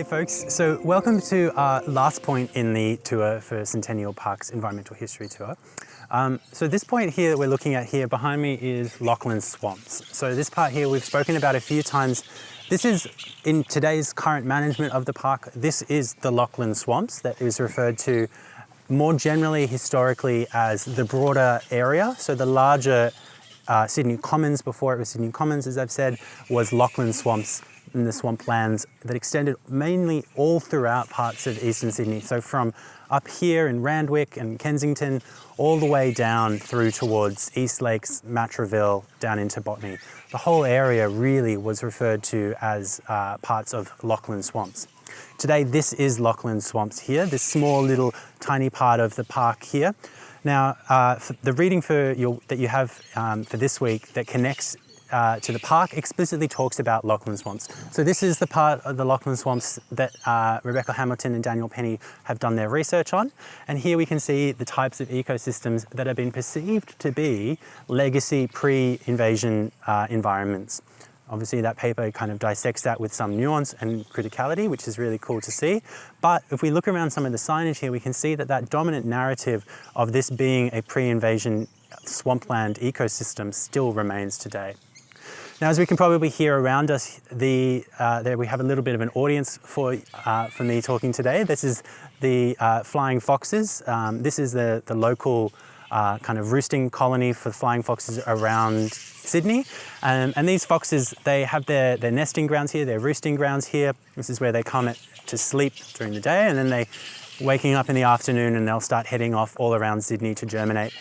Hey folks, so welcome to our last point in the tour for Centennial Park's Environmental History Tour. So this point here that we're looking at here behind me is Lachlan Swamps. So this part here we've spoken about a few times. This is, in today's current management of the park, this is the Lachlan Swamps that is referred to more generally historically as the broader area. So the larger Sydney Commons, before it was Sydney Commons, as I've said, was Lachlan Swamps in the swamplands that extended mainly all throughout parts of eastern Sydney. So from up here in Randwick and Kensington, all the way down through towards East Lakes, Matraville, down into Botany. The whole area really was referred to as parts of Lachlan Swamps. Today, this is Lachlan Swamps here, this small little tiny part of the park here. Now, the reading that you have for this week that connects to the park explicitly talks about Lachlan Swamps. So this is the part of the Lachlan Swamps that Rebecca Hamilton and Daniel Penny have done their research on. And here we can see the types of ecosystems that have been perceived to be legacy pre-invasion environments. Obviously that paper kind of dissects that with some nuance and criticality, which is really cool to see. But if we look around some of the signage here, we can see that that dominant narrative of this being a pre-invasion swampland ecosystem still remains today. Now, as we can probably hear around us, there we have a little bit of an audience for me talking today. This is the flying foxes. This is the local kind of roosting colony for flying foxes around Sydney. And these foxes, they have their nesting grounds here, their roosting grounds here. This is where they come to sleep during the day, and then they waking up in the afternoon and they'll start heading off all around Sydney to germinate.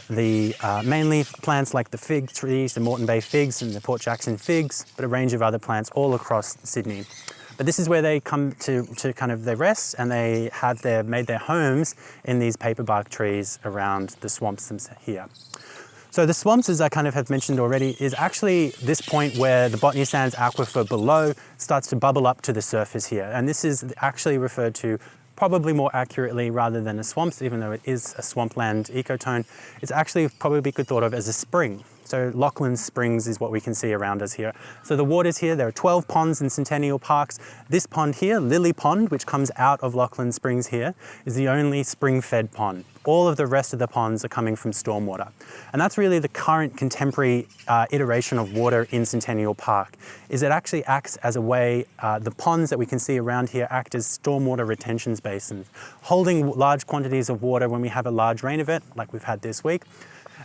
Mainly plants like the fig trees, the Moreton Bay figs and the Port Jackson figs, but a range of other plants all across Sydney. But this is where they come to kind of their rest, and they have made their homes in these paperbark trees around the swamps here. So the swamps, as I kind of have mentioned already, is actually this point where the Botany Sands aquifer below starts to bubble up to the surface here. And this is actually referred to probably more accurately, rather than a swamps, even though it is a swampland ecotone, it's actually probably could thought of as a spring. So Lachlan Springs is what we can see around us here. So the waters here, there are 12 ponds in Centennial Parks. This pond here, Lily Pond, which comes out of Lachlan Springs here, is the only spring-fed pond. All of the rest of the ponds are coming from stormwater. And that's really the current contemporary iteration of water in Centennial Park, is it actually acts as a way, the ponds that we can see around here act as stormwater retention basins, holding large quantities of water when we have a large rain event, like we've had this week,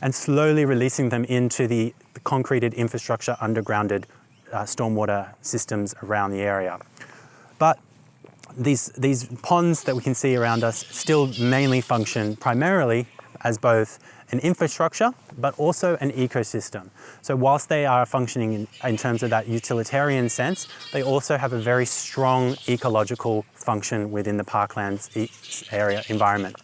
and slowly releasing them into the concreted infrastructure, undergrounded stormwater systems around the area. But these ponds that we can see around us still mainly function primarily as both an infrastructure, but also an ecosystem. So whilst they are functioning in terms of that utilitarian sense, they also have a very strong ecological function within the parklands area environment.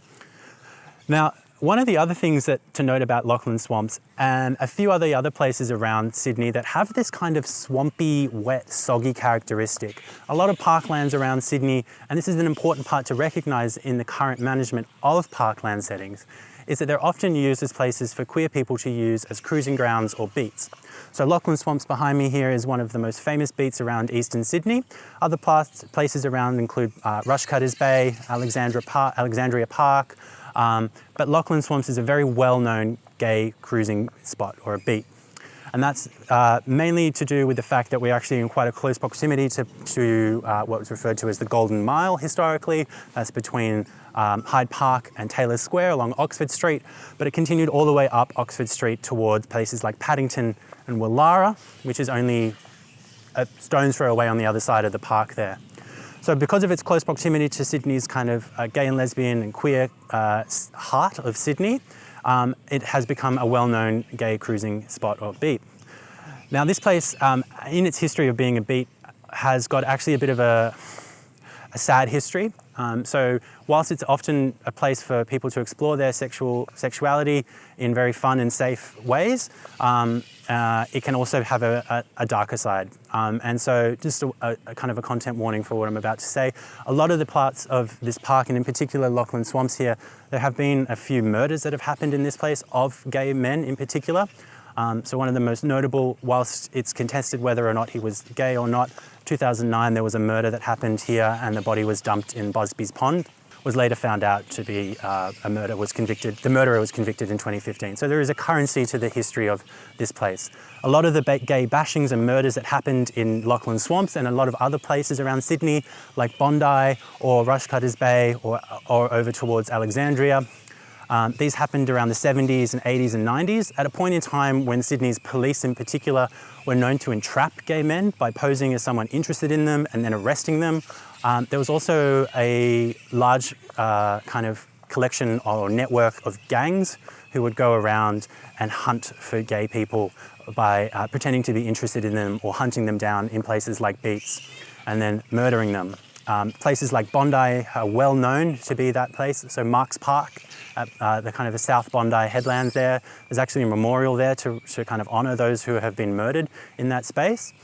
Now, one of the other things to note about Lachlan Swamps and a few other places around Sydney that have this kind of swampy, wet, soggy characteristic. A lot of parklands around Sydney, and this is an important part to recognise in the current management of parkland settings, is that they're often used as places for queer people to use as cruising grounds or beats. So Lachlan Swamps behind me here is one of the most famous beats around eastern Sydney. Other places around include Rushcutters Bay, Alexandria Park, but Lachlan Swamps is a very well-known gay cruising spot or a beat. And that's mainly to do with the fact that we're actually in quite a close proximity to what was referred to as the Golden Mile historically. That's between Hyde Park and Taylor Square along Oxford Street, but it continued all the way up Oxford Street towards places like Paddington and Willara, which is only a stone's throw away on the other side of the park there. So because of its close proximity to Sydney's kind of gay and lesbian and queer heart of Sydney, it has become a well-known gay cruising spot or beat. Now this place, in its history of being a beat, has got actually a bit of a sad history. So whilst it's often a place for people to explore their sexuality in very fun and safe ways, it can also have a darker side. And so just a kind of a content warning for what I'm about to say. A lot of the parts of this park, and in particular Lachlan Swamps here, there have been a few murders that have happened in this place of gay men in particular. So one of the most notable, whilst it's contested whether or not he was gay or not, 2009 there was a murder that happened here and the body was dumped in Busby's Pond. Was later found out to be the murderer was convicted in 2015. So there is a currency to the history of this place. A lot of the gay bashings and murders that happened in Lachlan Swamps and a lot of other places around Sydney, like Bondi or Rushcutters Bay or over towards Alexandria, these happened around the 70s and 80s and 90s at a point in time when Sydney's police in particular were known to entrap gay men by posing as someone interested in them and then arresting them. There was also a large kind of collection or network of gangs who would go around and hunt for gay people by pretending to be interested in them or hunting them down in places like Beats and then murdering them. Places like Bondi are well known to be that place. So Marks Park, at the kind of the South Bondi headland there's actually a memorial there to kind of honour those who have been murdered in that space.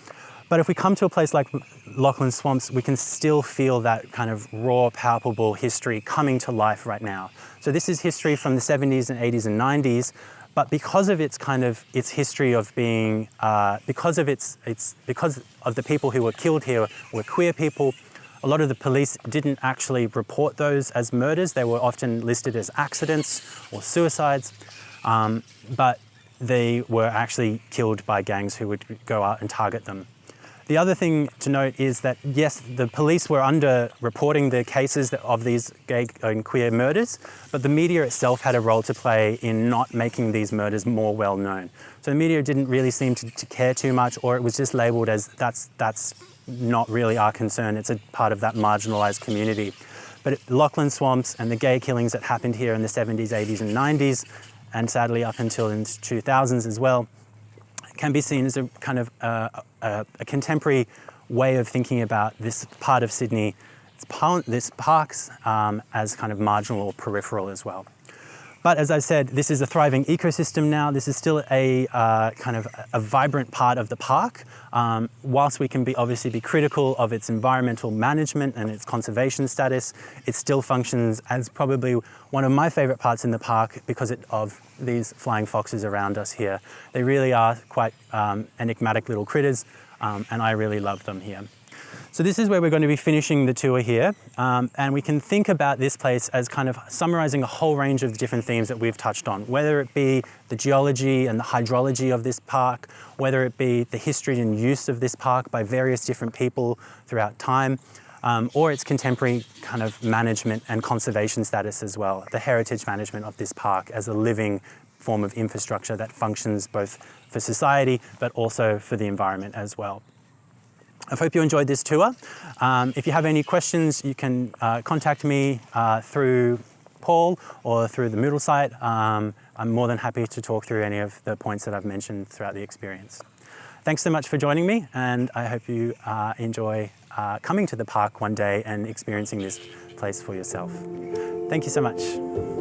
But if we come to a place like Lachlan Swamps, we can still feel that kind of raw, palpable history coming to life right now. So this is history from the 70s and 80s and 90s, but because of its kind of its history of being, because of the people who were killed here were queer people, a lot of the police didn't actually report those as murders. They were often listed as accidents or suicides, but they were actually killed by gangs who would go out and target them. The other thing to note is that, yes, the police were under-reporting the cases of these gay and queer murders, but the media itself had a role to play in not making these murders more well-known. So the media didn't really seem to care too much, or it was just labelled as that's not really our concern, it's a part of that marginalised community. But Lachlan Swamps and the gay killings that happened here in the 70s, 80s and 90s, and sadly up until in the 2000s as well, can be seen as a kind of a contemporary way of thinking about this part of Sydney, this parks as kind of marginal or peripheral as well. But as I said, this is a thriving ecosystem now. This is still a kind of a vibrant part of the park. Whilst we can obviously be critical of its environmental management and its conservation status, it still functions as probably one of my favourite parts in the park because of these flying foxes around us here. They really are quite enigmatic little critters, and I really love them here. So this is where we're going to be finishing the tour here, and we can think about this place as kind of summarising a whole range of different themes that we've touched on, whether it be the geology and the hydrology of this park, whether it be the history and use of this park by various different people throughout time, or its contemporary kind of management and conservation status as well, the heritage management of this park as a living form of infrastructure that functions both for society but also for the environment as well. I hope you enjoyed this tour. If you have any questions, you can contact me through Paul or through the Moodle site. I'm more than happy to talk through any of the points that I've mentioned throughout the experience. Thanks so much for joining me, and I hope you enjoy coming to the park one day and experiencing this place for yourself. Thank you so much.